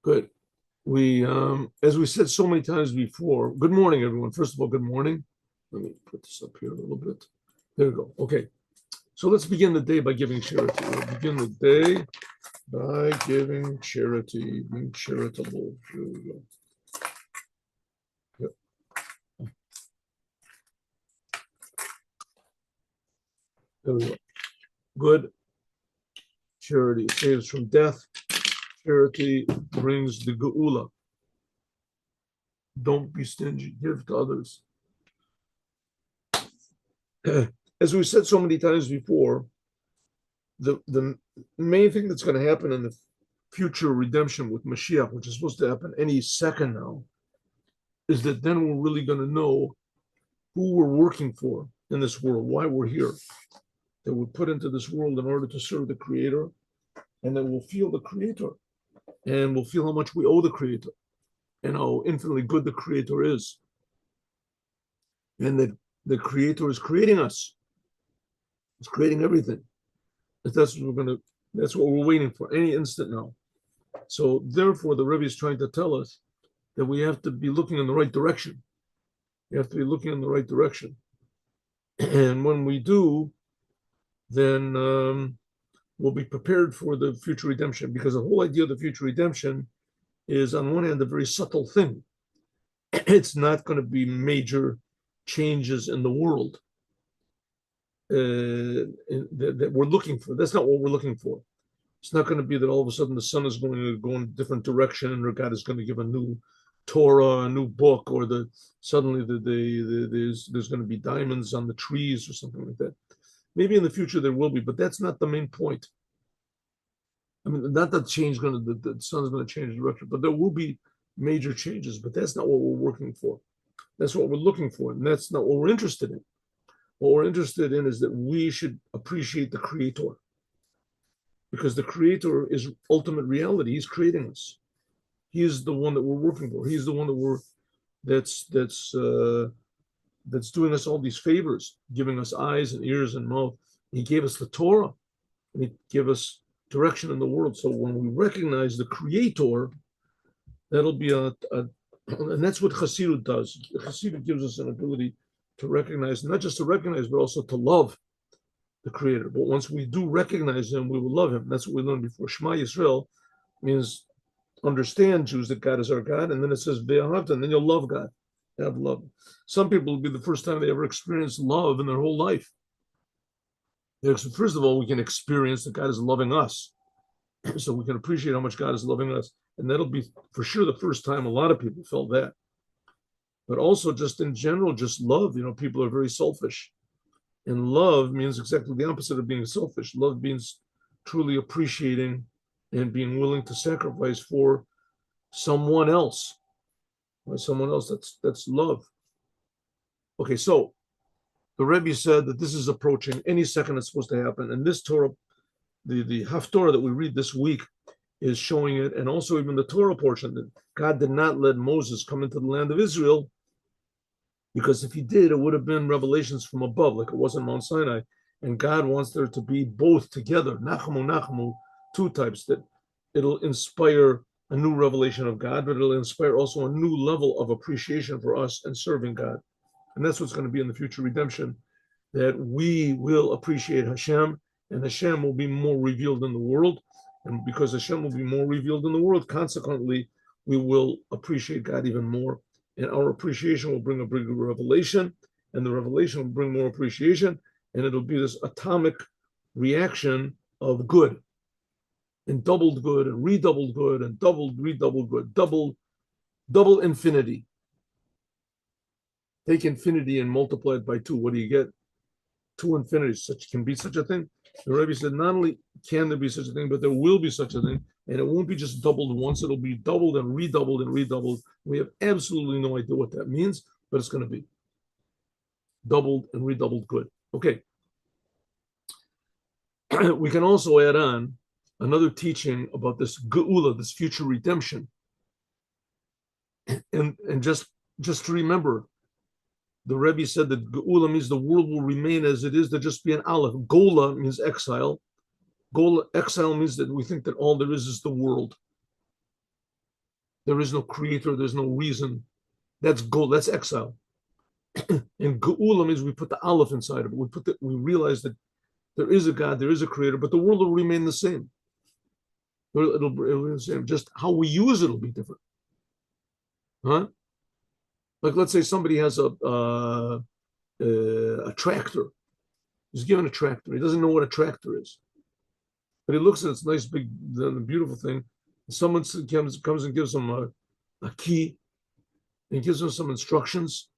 Good. We, as we said so many times before, good morning, everyone. First of all, good morning. Let me put this up here a little bit. There we go. Okay. So let's begin the day by giving charity. We'll begin the day by giving charity, being charitable. Here we go. Yep. There we go. Good. Charity saves from death. Charity brings the GEULA. Don't be stingy. Give to others. As we said so many times before, the main thing that's going to happen in the future redemption with Moshiach, which is supposed to happen any second now, is that then we're really going to know who we're working for in this world, why we're here, that we're put into this world in order to serve the Creator, and then we'll feel the Creator, and we'll feel how much we owe the Creator, and how infinitely good the Creator is, and that the Creator is creating us. It's creating everything. That's what we're going to. That's what we're waiting for any instant now. So therefore, the Rebbe is trying to tell us that we have to be looking in the right direction. We have to be looking in the right direction, and when we do, then we'll be prepared for the future redemption. Because the whole idea of the future redemption is, on one hand, a very subtle thing. It's not going to be major changes in the world that we're looking for. That's not what we're looking for. It's not going to be that all of a sudden the sun is going to go in a different direction, or God is going to give a new Torah, a new book, or suddenly there's going to be diamonds on the trees or something like that. Maybe in the future there will be, but that's not the main point. I mean, not that the sun is going to change direction, but there will be major changes. But that's not what we're working for. That's what we're looking for, and that's not what we're interested in. What we're interested in is that we should appreciate the Creator, because the Creator is ultimate reality. He's creating us. He is the one that we're working for. He's the one that's doing us all these favors, giving us eyes and ears and mouth. He gave us the Torah, and He gave us direction in the world. So when we recognize the Creator, that'll be and that's what Chassidut does. Chassidut gives us an ability to recognize, not just to recognize, but also to love the Creator. But once we do recognize Him, we will love Him. That's what we learned before. Shema Yisrael means understand, Jews, that God is our God, and then it says Ve'ahavta, and then you'll love God. Have love. Some people will be the first time they ever experience love in their whole life. First of all, we can experience that God is loving us, so we can appreciate how much God is loving us, and that'll be for sure the first time a lot of people felt that. But also, just in general, just love. People are very selfish, and love means exactly the opposite of being selfish. Love means truly appreciating and being willing to sacrifice for someone else. That's love. Okay, so the Rebbe said that this is approaching any second it's supposed to happen, and this Torah, the Haftorah that we read this week, is showing it, and also even the Torah portion, that God did not let Moses come into the land of Israel, because if He did, it would have been revelations from above, like it was in Mount Sinai. And God wants there to be both together, Nachamu, two types, that it'll inspire a new revelation of God, but it'll inspire also a new level of appreciation for us and serving God. And that's what's going to be in the future redemption, that we will appreciate Hashem, and Hashem will be more revealed in the world. And because Hashem will be more revealed in the world, consequently, we will appreciate God even more. And our appreciation will bring a bigger revelation, and the revelation will bring more appreciation, and it'll be this atomic reaction of good, and doubled good, and redoubled good, and redoubled good, double infinity. Take infinity and multiply it by 2. What do you get? 2 infinities. Can be such a thing. The Rebbe said, not only can there be such a thing, but there will be such a thing, and it won't be just doubled once. It'll be doubled and redoubled and redoubled. We have absolutely no idea what that means, but it's going to be doubled and redoubled good. Okay. We can also add on another teaching about this geula, this future redemption, and just to remember, the Rebbe said that geula means the world will remain as it is. There just be an aleph. Gola means exile. Exile means that we think that all there is the world. There is no creator. There's no reason. That's goal. That's exile. And geula means we put the aleph inside of it. We realize that there is a God, there is a creator, but the world will remain the same. It'll be the same. Just how we use it will be different. Huh? Like let's say somebody has a tractor. He's given a tractor. He doesn't know what a tractor is, but he looks at this nice big, beautiful thing. Someone comes and gives him a key and gives him some instructions,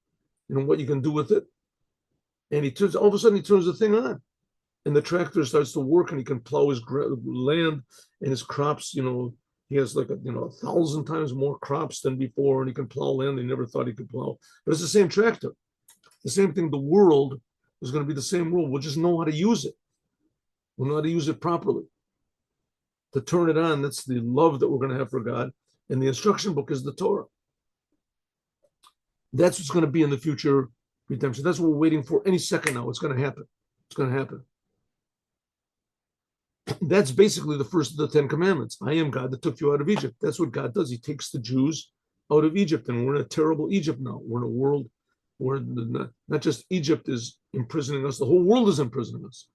what you can do with it. And all of a sudden he turns the thing on, and the tractor starts to work, and he can plow his land and his crops. He has like 1,000 times more crops than before, and he can plow land he never thought he could plow. But it's the same tractor. The same thing. The world is going to be the same world. We'll just know how to use it. We'll know how to use it properly. To turn it on, that's the love that we're going to have for God. And the instruction book is the Torah. That's what's going to be in the future redemption. That's what we're waiting for any second now. It's going to happen. It's going to happen. That's basically the first of the 10 commandments. I am God that took you out of Egypt. That's what God does. He takes the Jews out of Egypt, and we're in a terrible Egypt now. We're in a world where not just Egypt is imprisoning us, the whole world is imprisoning us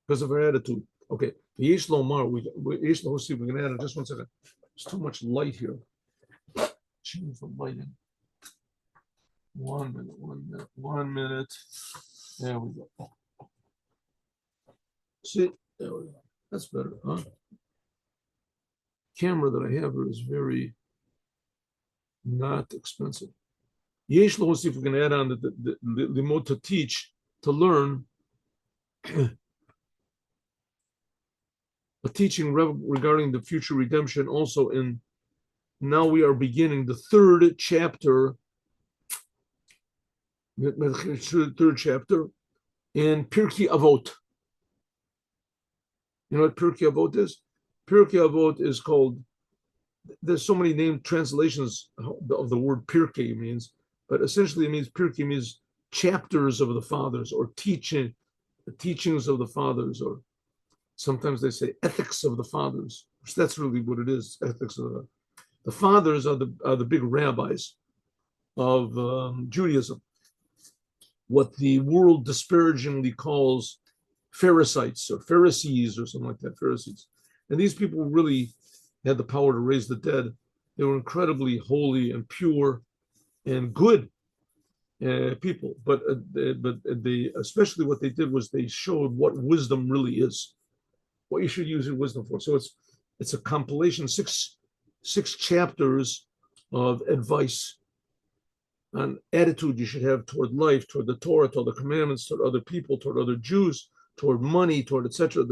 because of our attitude. Okay, Yesh Lomar, let's see if we can add it. Just 1 second. There's too much light here. Change the lighting. 1 minute, 1 minute, 1 minute. There we go. See, there we go. That's better, huh? Camera that I have here is very not expensive. Yesh Lo, see if we can add on the limot, to teach, to learn. A teaching regarding the future redemption also now we are beginning the third chapter in Pirkei Avot. You know what Pirkei Avot is? Pirkei Avot is called, there's so many named translations of the word Pirkei means, but essentially it means Pirkei means chapters of the fathers, or teachings of the fathers, or sometimes they say ethics of the fathers, which that's really what it is. Ethics of the fathers are the big rabbis of Judaism, what the world disparagingly calls Pharisees or Pharisees or something like that, Pharisees. And these people really had the power to raise the dead. They were incredibly holy and pure and good people. But they, especially what they did was they showed what wisdom really is, what you should use your wisdom for. So it's a compilation, six chapters of advice on attitude you should have toward life, toward the Torah, toward the commandments, toward other people, toward other Jews, toward money, toward etc.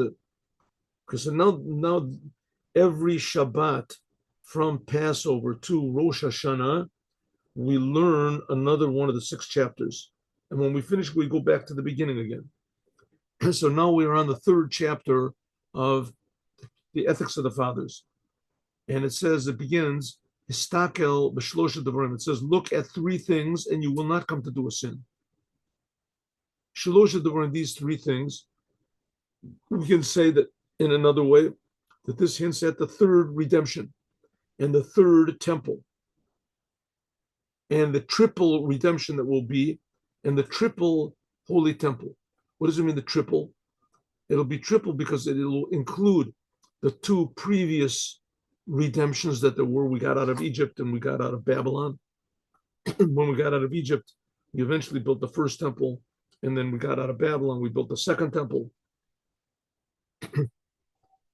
Because now every Shabbat from Passover to Rosh Hashanah, we learn another one of the 6 chapters. And when we finish, we go back to the beginning again. So now we are on the 3rd chapter of the Ethics of the Fathers. And it says, it begins, Histakel b'shlosha devarim. It says, look at 3 things and you will not come to do a sin. Shlosha devarim, these 3 things. We can say that in another way, that this hints at the 3rd redemption and the 3rd temple and the triple redemption that will be, and the triple holy temple. What does it mean, the triple? It'll be triple because it'll include the 2 previous redemptions that there were. We got out of Egypt and we got out of Babylon. When we got out of Egypt, we eventually built the 1st temple, and then we got out of Babylon, we built the 2nd temple.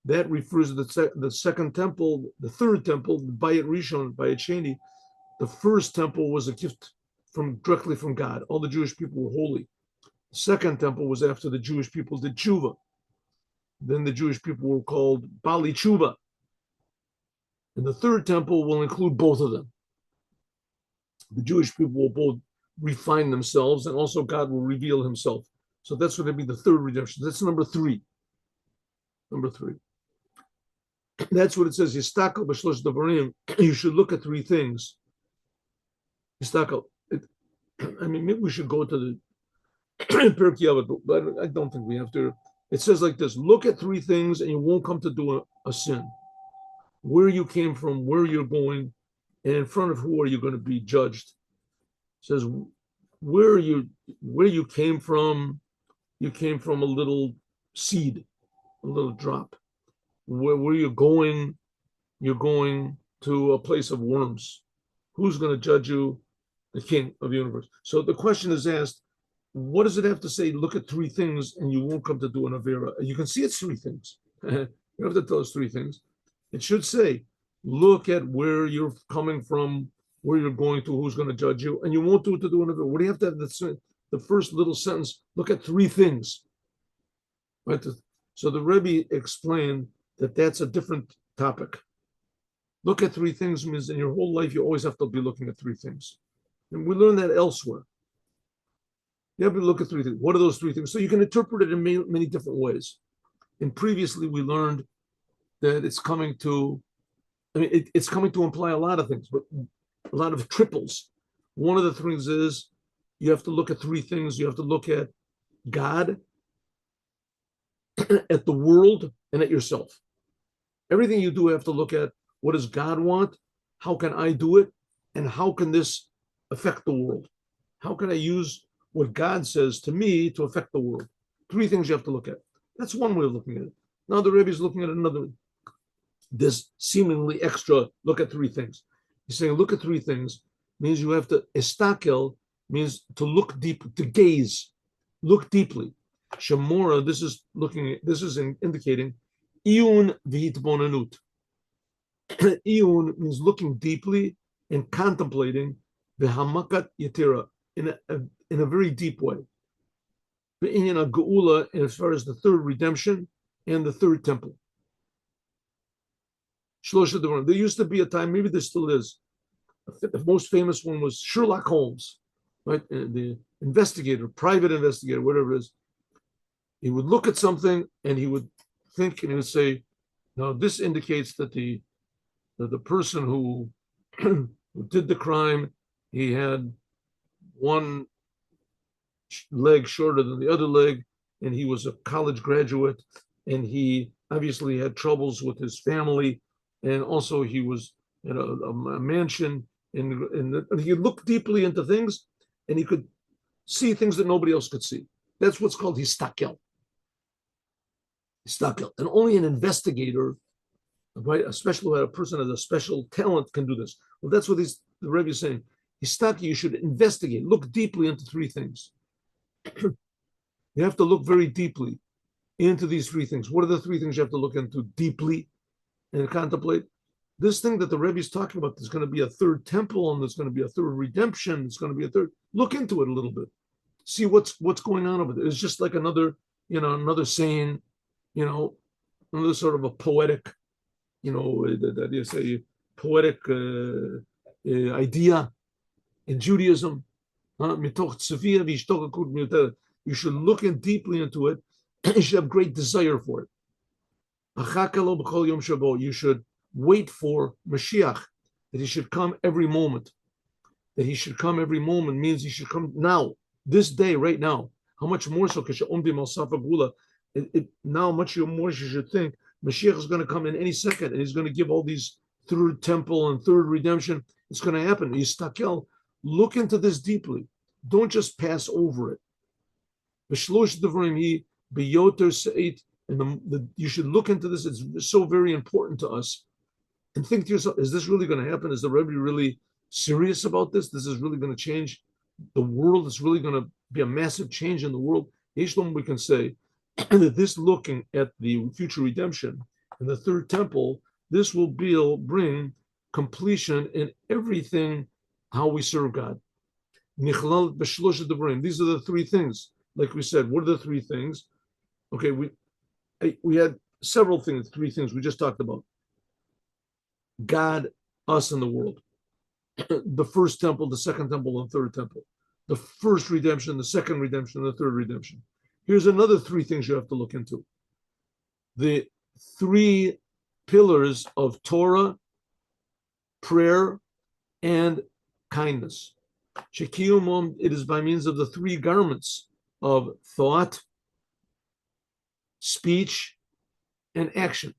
That refers to the 2nd temple, the 3rd temple, Bayit Rishon, Bayit Sheni. The 1st temple was a gift directly from God. All the Jewish people were holy. The 2nd temple was after the Jewish people did tshuva. Then the Jewish people were called Bali Tshuva. And the 3rd temple will include both of them. The Jewish people will both refine themselves, and also God will reveal himself. So that's going to be the 3rd redemption. That's number 3. Number 3. That's what it says. Yistakel b'shlosh devarim. You should look at 3 things. Yistakel. I mean, maybe we should go to the Pirkei Avot, but I don't think we have to. It says like this: look at 3 things, and you won't come to do a sin. Where you came from, where you're going, and in front of who are you going to be judged? It says, where you came from, you came from a little seed, a little drop. Where you're going, you're going to a place of worms. Who's going to judge you? The king of the universe. So the question is asked, what does it have to say? Look at three things and you won't come to do an Avera. You can see it's three things. You have to tell us three things. It should say, look at where you're coming from, where you're going to, who's going to judge you, and you won't do it to do an Avera. What do you have to have the first little sentence? Look at three things. Right? So the Rebbe explained that that's a different topic. Look at three things means in your whole life, you always have to be looking at three things. And we learn that elsewhere. You have to look at three things. What are those three things? So you can interpret it in many different ways. And previously we learned that it's coming to, it's coming to imply a lot of things, but a lot of triples. One of the things is you have to look at three things. You have to look at God, at the world, and at yourself. Everything you do, you have to look at what does God want? How can I do it? And how can this affect the world? How can I use what God says to me to affect the world? Three things you have to look at. That's one way of looking at it. Now the Rebbe is looking at another, this seemingly extra look at three things. He's saying look at three things means you have to, estakel means to look deep, to gaze, look deeply. Shemora, this is indicating iyun v'hitbonanut. Iyun means looking deeply and contemplating the hamakat yatira in a very deep way. The inyan of GEULA, as far as the third redemption and the third temple. There used to be a time, maybe there still is. The most famous one was Sherlock Holmes, right? The investigator, private investigator, whatever it is. He would look at something and he would think and he would say, "No, this indicates that the person who who did the crime, he had one leg shorter than the other leg, and he was a college graduate, and he obviously had troubles with his family, and also he was in a mansion, and he looked deeply into things, and he could see things that nobody else could see. That's what's called histakel. Histakel. And only an investigator, right, especially a person has a special talent, can do this. Well, that's what the Rebbe is saying. Histakel, you should investigate, look deeply into three things. You have to look very deeply into these three things. What are the three things you have to look into deeply and contemplate? This thing that the Rebbe is talking about, there's going to be a third temple and there's going to be a third redemption. There's going to be a third. Look into it a little bit. See what's going on over there. It's just like another saying, another sort of a poetic, that you say poetic idea in Judaism. You should look in deeply into it. You should have great desire for it. You should wait for Moshiach, that he should come every moment. That he should come every moment means he should come now, this day, right now. How much more so? Now, much more you should think Moshiach is going to come in any second, and he's going to give all these third temple and third redemption. It's going to happen. Yistakel, look into this deeply. Don't just pass over it. And you should look into this. It's so very important to us. And think to yourself, is this really going to happen? Is the Rebbe really serious about this? This is really going to change the world. It's really going to be a massive change in the world. We can say that this looking at the future redemption and the third temple, this will bring completion in everything, how we serve God. These are the three things. Like we said, what are the three things? Okay, we had several things, three things we just talked about. God, us, and the world. The first temple, the second temple, and the third temple. The first redemption, the second redemption, and the third redemption. Here's another three things you have to look into. The three pillars of Torah, prayer, and kindness. It is by means of the three garments of thought, speech, and action.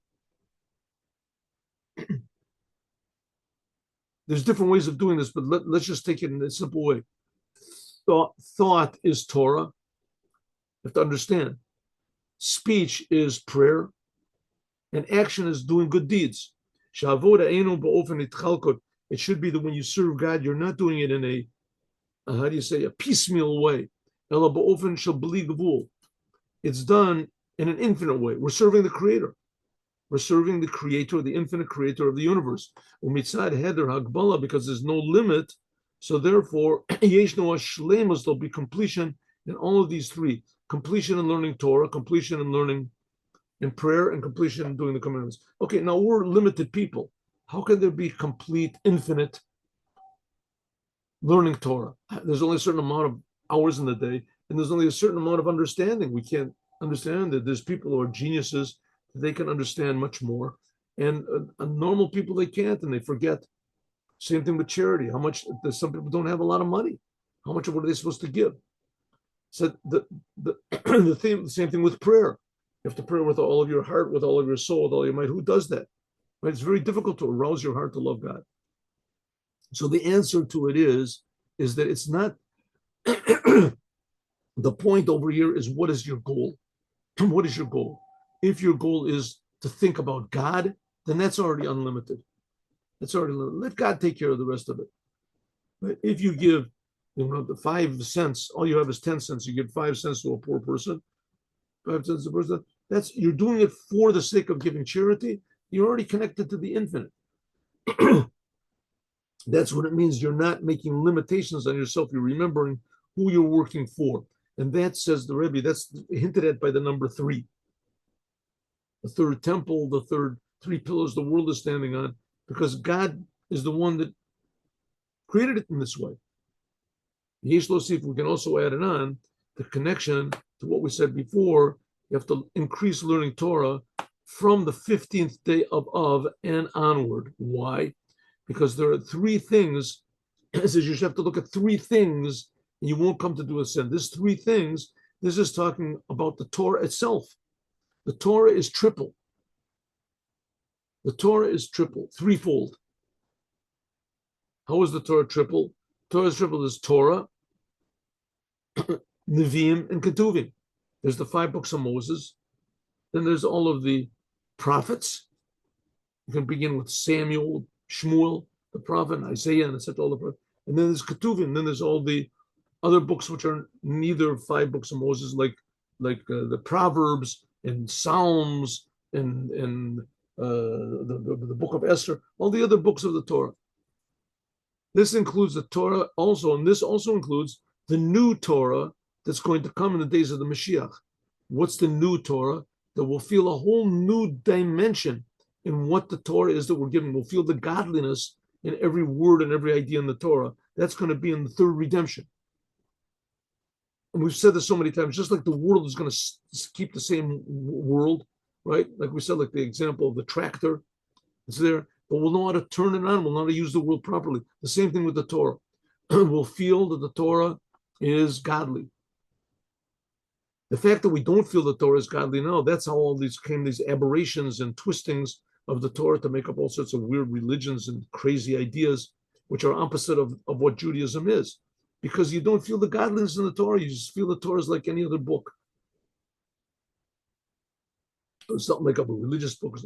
There's different ways of doing this, but let's just take it in a simple way. Thought is Torah. You have to understand. Speech is prayer, and action is doing good deeds. It should be that when you serve God, you're not doing it in a how do you say, a piecemeal way. It's done in an infinite way. We're serving the Creator. We're serving the Creator, the infinite Creator of the universe. Because there's no limit, so therefore, there'll be completion in all of these three: completion in learning Torah, completion in learning in prayer, and completion in doing the commandments. Okay, now we're limited people. How can there be complete, infinite learning Torah? There's only a certain amount of hours in the day, and there's only a certain amount of understanding. We can't understand that there's people who are geniuses, they can understand much more, and normal people, they can't, and they forget. Same thing with charity. How much, some people don't have a lot of money. How much, what are they supposed to give? So the same thing with prayer. You have to pray with all of your heart, with all of your soul, with all your might. Who does that? Right? It's very difficult to arouse your heart to love God. So the answer to it is that it's not, the point over here is, what is your goal? What is your goal? If your goal is to think about God, then that's already unlimited. That's already limited. Let God take care of the rest of it. But if you give, the 5 cents, all you have is 10 cents. You give 5 cents to a poor person, 5 cents a person. You're doing it for the sake of giving charity. You're already connected to the infinite. That's what it means. You're not making limitations on yourself. You're remembering who you're working for. And that, says the Rebbe, that's hinted at by the number 3. The third temple, the third 3 pillars the world is standing on, because God is the one that created it in this way. Yesh lo sif, we can also add it on, the connection to what we said before. You have to increase learning Torah from the 15th day of Av and onward. Why? Because there are 3 things. It says you should have to look at 3 things, and you won't come to do a sin. There's 3 things. This is talking about the Torah itself. The Torah is triple. The Torah is triple, threefold. How is the Torah triple? Torah is triple. There's Torah, Nevi'im, and Ketuvim. There's the 5 books of Moses. Then there's all of the prophets. You can begin with Samuel, Shmuel, the prophet, and Isaiah, and etc. All the prophets. And then there's Ketuvim. Then there's all the other books which are neither 5 books of Moses, like the Proverbs and Psalms and the book of Esther, all the other books of the Torah. This includes the Torah also, and this also includes the new Torah that's going to come in the days of the Moshiach. What's the new Torah? That we'll feel a whole new dimension in what the Torah is that we're giving. We'll feel the godliness in every word and every idea in the Torah. That's going to be in the third redemption. And we've said this so many times, just like the world is going to keep the same world, right? Like we said, like the example of the tractor, it's there, but we'll know how to turn it on. We'll know how to use the world properly. The same thing with the Torah. We'll feel that the Torah is godly. The fact that we don't feel the Torah is godly now, that's how all these came, these aberrations and twistings of the Torah to make up all sorts of weird religions and crazy ideas, which are opposite of what Judaism is. Because you don't feel the godliness in the Torah, you just feel the Torah is like any other book. It's not like a religious book,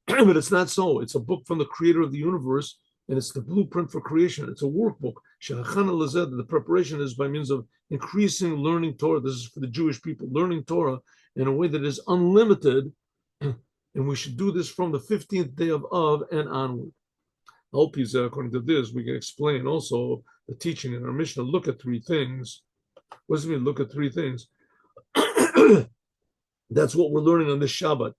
but it's not so. It's a book from the creator of the universe, and it's the blueprint for creation. It's a workbook. The preparation is by means of increasing learning Torah. This is for the Jewish people, learning Torah in a way that is unlimited, and we should do this from the 15th day of Av and onward. I hope according to this, we can explain also the teaching in our Mishnah. Look at 3 things. What does it mean, look at 3 things? That's what we're learning on this Shabbat.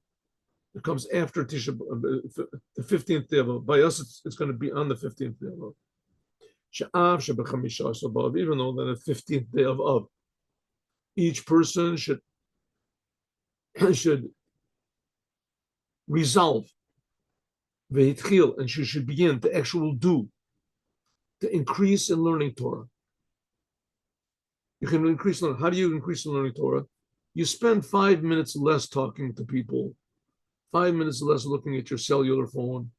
It comes after Tisha, the 15th day of Av. By us, it's going to be on the 15th day of Av. Even though on the 15th day of Av, each person should resolve, and she should begin to actually do, to increase in learning Torah. You can increase learning. How do you increase in learning Torah? You spend 5 minutes less talking to people, 5 minutes less looking at your cellular phone,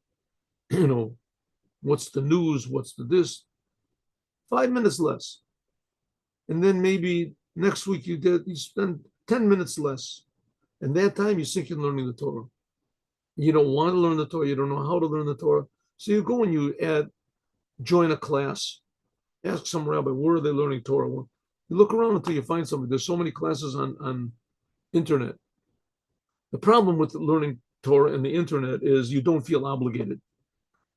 what's the news, what's the this. 5 minutes less. And then maybe next week you spend 10 minutes less. And that time you sink in learning the Torah. You don't want to learn the Torah, you don't know how to learn the Torah. So you go and you join a class, ask some rabbi, where are they learning Torah? Well, you look around until you find something. There's so many classes on internet. The problem with learning Torah and the internet is you don't feel obligated.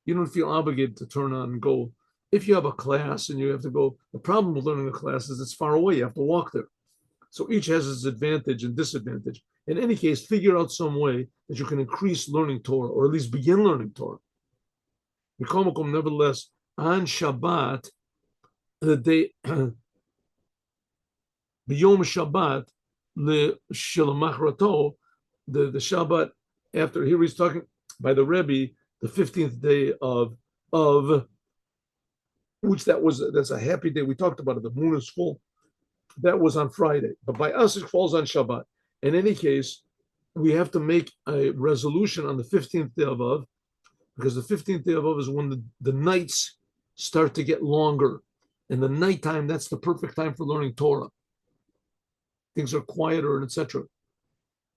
You don't feel obligated to turn on and go. If you have a class and you have to go, the problem with learning a class is it's far away. You have to walk there. So each has its advantage and disadvantage. In any case, figure out some way that you can increase learning Torah, or at least begin learning Torah. Nevertheless, on Shabbat, the day, B'yom Shabbat, the Shabbat after, here he's talking by the Rebbe, the 15th day of which that's a happy day. We talked about it. The moon is full. That was on Friday, but by us it falls on Shabbat. In any case, we have to make a resolution on the 15th day of Av, because the 15th day of Av is when the nights start to get longer. And the nighttime, that's the perfect time for learning Torah. Things are quieter and etc.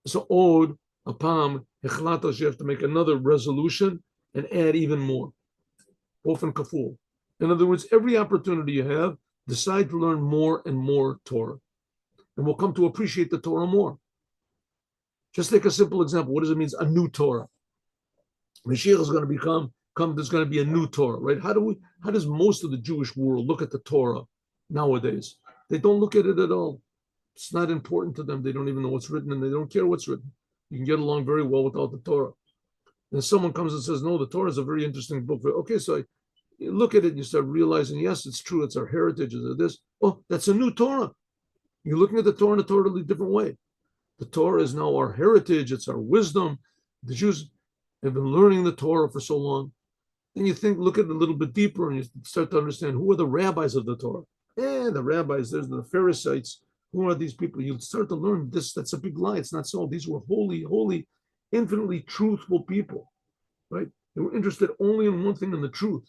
So Od, Apam, Hechlatos, you have to make another resolution and add even more. Ofen kaful. In other words, every opportunity you have, decide to learn more and more Torah. And we'll come to appreciate the Torah more. Just take a simple example. What does it mean? A new Torah. Moshiach is going to there's going to be a new Torah, right? How does most of the Jewish world look at the Torah nowadays? They don't look at it at all. It's not important to them. They don't even know what's written, and they don't care what's written. You can get along very well without the Torah. And someone comes and says, no, the Torah is a very interesting book. Okay, so you look at it and you start realizing, yes, it's true. It's our heritage. It's this. Oh, that's a new Torah. You're looking at the Torah in a totally different way. The Torah is now our heritage. It's our wisdom. The Jews have been learning the Torah for so long. Then you look at it a little bit deeper, and you start to understand who are the rabbis of the Torah. The rabbis, there's the Pharisees. Who are these people? You'll start to learn this. That's a big lie. It's not so. These were holy, infinitely truthful people, right? They were interested only in one thing, in the truth,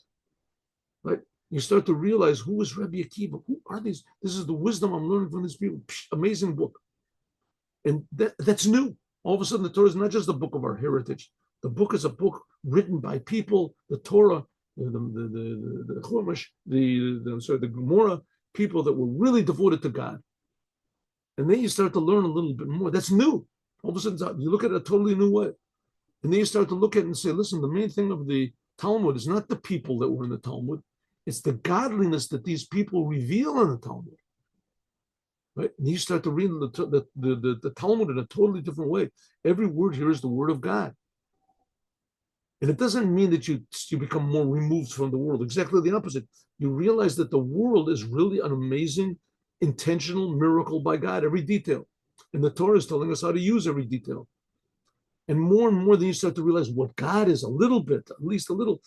right? You start to realize, who is Rabbi Akiva? Who are these? This is the wisdom I'm learning from these people. Amazing book. And that's new. All of a sudden, the Torah is not just a book of our heritage. The book is a book written by people. The Torah, the Chumash, the Gemara, people that were really devoted to God. And then you start to learn a little bit more. That's new. All of a sudden, you look at it a totally new way. And then you start to look at it and say, listen, the main thing of the Talmud is not the people that were in the Talmud. It's the godliness that these people reveal in the Talmud. Right? And you start to read the Talmud in a totally different way. Every word here is the word of God. And it doesn't mean that you become more removed from the world. Exactly the opposite. You realize that the world is really an amazing, intentional miracle by God, every detail. And the Torah is telling us how to use every detail. And more then you start to realize what God is a little bit, at least a little,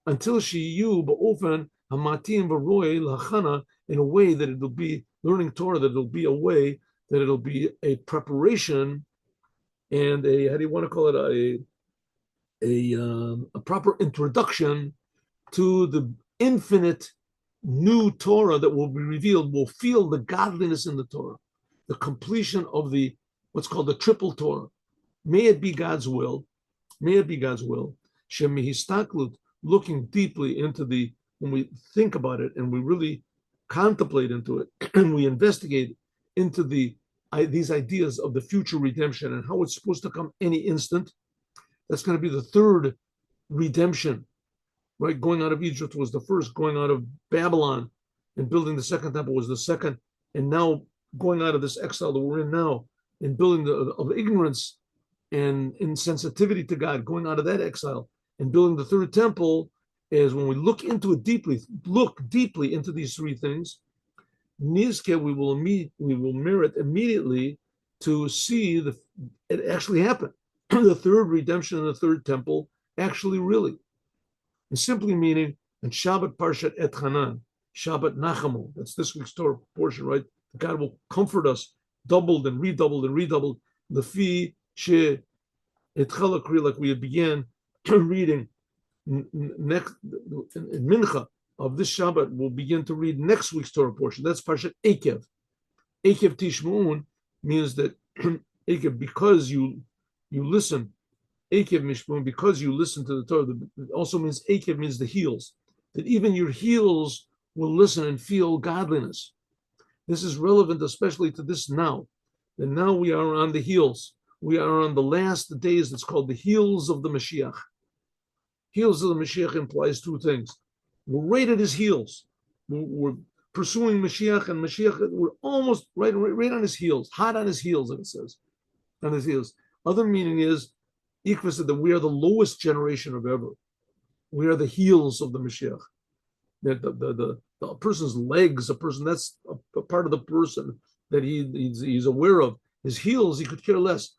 until shiyu ba'ofen hamatim v'roy l'chana, in a way that it'll be learning Torah, that it'll be a way, that it'll be a preparation and a, how do you want to call it, a proper introduction to the infinite new Torah that will be revealed. Will feel the godliness in the Torah, the completion of the what's called the triple Torah. May it be God's will. May it be God's will. Shemihistaklut, looking deeply into when we think about it and we really contemplate into it and we investigate into these ideas of the future redemption and how it's supposed to come any instant. That's going to be the third redemption, right? Going out of Egypt was the first. Going out of Babylon and building the second temple was the second. And now going out of this exile that we're in now and building of ignorance and insensitivity to God, going out of that exile and building the third temple is when we look deeply into these three things, Nizke, we will merit immediately to see it actually happen. The third redemption and the third temple actually really. And simply meaning, and Shabbat Parshat Et Hanan, Shabbat Nachamu, that's this week's Torah portion, right? God will comfort us, doubled and redoubled, the fi she et chalakri, like we began reading next in Mincha of this Shabbat, we'll begin to read next week's Torah portion. That's Parshat Ekev. Ekev Tishmuun means that Ekev, because you listen. Ekev Mishmuun, because you listen to the Torah. It also means Ekev means the heels. That even your heels will listen and feel godliness. This is relevant especially to this now. That now we are on the heels. We are on the last days. It's called the heels of the Moshiach. Heels of the Moshiach implies two things. We're right at his heels. We're pursuing Moshiach, and Moshiach, we're almost right on his heels, hot on his heels, as it says, on his heels. Other meaning is, Ikva said that we are the lowest generation of ever. We are the heels of the Moshiach. That the person's legs, that's a part of the person that he's aware of. His heels, he could care less.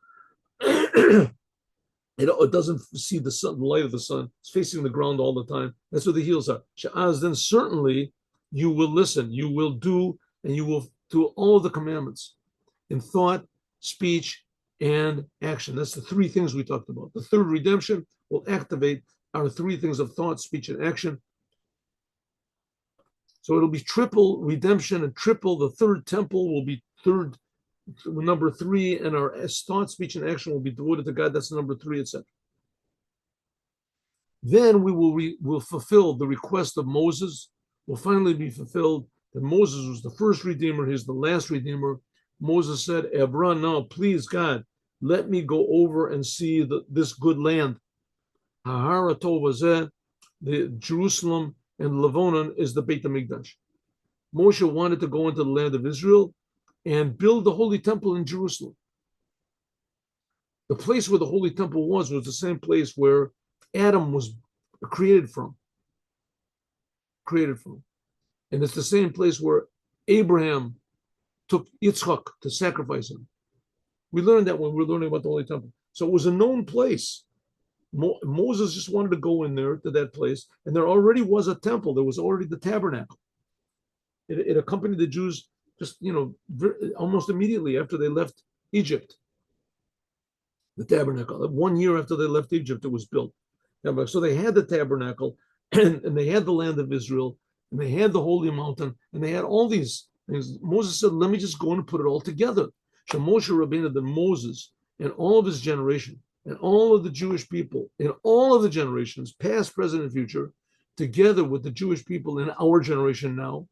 It doesn't see the sun, the light of the sun. It's facing the ground all the time. That's what the heels are. Sha'az, then certainly you will listen, you will do, and you will do all of the commandments in thought, speech, and action. That's the three things we talked about. The third redemption will activate our three things of thought, speech, and action. So it'll be triple redemption and triple. The third temple will be number 3, and our thought, speech, and action will be devoted to God. That's number 3, etc. Then we will fulfill the request of Moses. Will finally be fulfilled. That Moses was the first redeemer. He's the last redeemer. Moses said, "Evra, now please God, let me go over and see this good land. Hahara Tovazeh, the Jerusalem and Lebanon is the Beit HaMikdash." Moshe wanted to go into the land of Israel and build the Holy Temple in Jerusalem. The place where the Holy Temple was the same place where Adam was created from. And it's the same place where Abraham took Yitzchak to sacrifice him. We learned that when we were learning about the Holy Temple. So it was a known place. Moses just wanted to go in there to that place, and there already was a temple. There was already the tabernacle. It accompanied the Jews just, almost immediately after they left Egypt. The tabernacle. 1 year after they left Egypt, it was built. So they had the tabernacle, and they had the land of Israel, and they had the holy mountain, and they had all these things. Moses said, let me just go and put it all together. So Moshe Rabbeinu, then Moses, and all of his generation, and all of the Jewish people, in all of the generations, past, present, and future, together with the Jewish people in our generation now,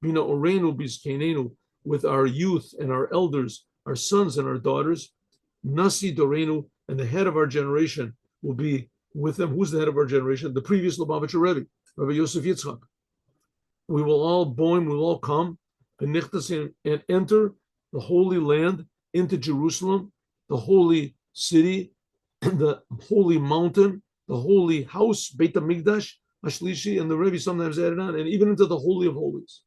Bina Oreinu Bizkenenu, with our youth and our elders, our sons and our daughters, Nasi Dorenu, and the head of our generation will be with them. Who's the head of our generation? The previous Lubavitcher Rebbe, Rabbi Yosef Yitzchak. We will all come and enter the holy land, into Jerusalem, the holy city, the holy mountain, the holy house, Beit HaMikdash, Ashlishi, and the Rebbe sometimes added on, and even into the Holy of Holies.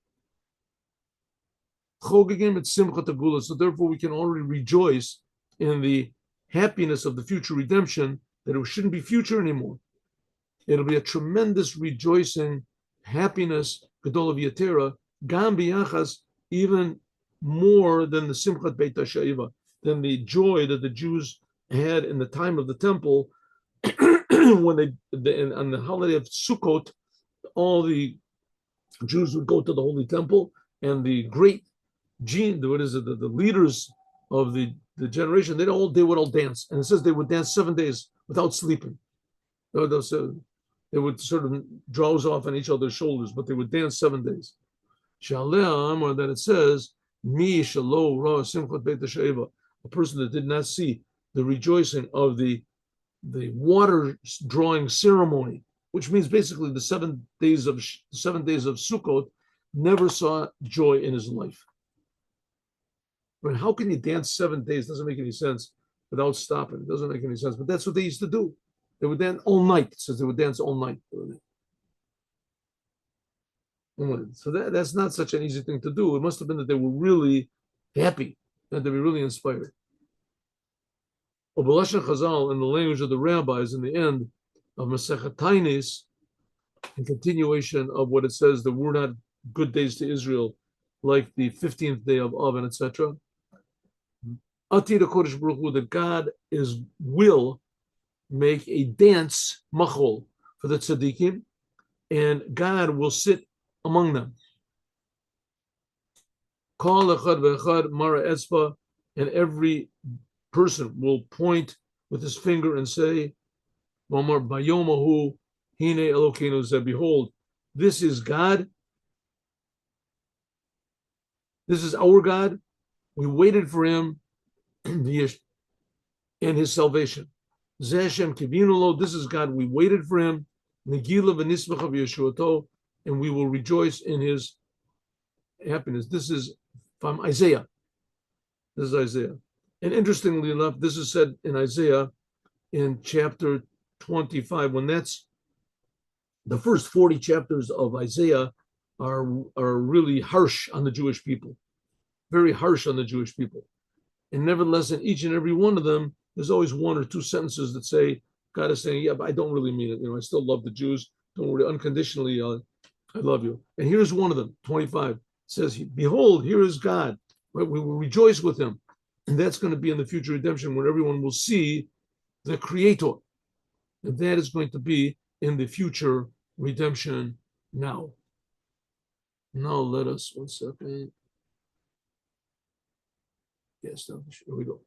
Chogegim et simchat geula. So therefore we can already rejoice in the happiness of the future redemption, that it shouldn't be future anymore. It'll be a tremendous rejoicing, happiness, Gedol V'Yatera, Gam B'Yachas, even more than the Simchat Beit HaSha'iva, than the joy that the Jews had in the time of the temple, when on the holiday of Sukkot, all the Jews would go to the Holy Temple, and the great the leaders of the generation, they would all dance. And it says they would dance 7 days without sleeping. They would sort of drowse off on each other's shoulders, but they would dance 7 days. Or that it says, Mi shalo ra simchat beit ha'sha'iva, a person that did not see the rejoicing of the water drawing ceremony, which means basically the 7 days of Sukkot, never saw joy in his life. Right? How can you dance 7 days? Doesn't make any sense without stopping. It doesn't make any sense. But that's what they used to do. They would dance all night. It says they would dance all night. So that's not such an easy thing to do. It must have been that they were really happy, that they were really inspired. Obalashon Chazal, in the language of the rabbis, in the end of Masechet Tainis, in continuation of what it says, there were not good days to Israel, like the 15th day of Av, etc. Atid HaKodesh Baruch Hu, that God will make a dance, machol, for the tzaddikim, and God will sit among them. Kol echad ve'echad mara etzba, and every person will point with his finger and say, Bayomahu hine Elokeinu zeh, behold, this is God. This is our God. We waited for him and his salvation. Zeh Hashem kivinu lo, this is God. We waited for him. Negila v'nismecha v'yeshuato, and we will rejoice in his happiness. This is from Isaiah. This is Isaiah. And interestingly enough, this is said in Isaiah in chapter 25, when that's the first 40 chapters of Isaiah are really harsh on the Jewish people, very harsh on the Jewish people. And nevertheless, in each and every one of them, there's always one or two sentences that say, God is saying, yeah, but I don't really mean it. I still love the Jews. Don't worry, unconditionally, I love you. And here's one of them, 25. It says, behold, here is God. Right? We will rejoice with him. And that's going to be in the future redemption, where everyone will see the Creator. And that is going to be in the future redemption now. Now let us, 1 second. Yes, here we go.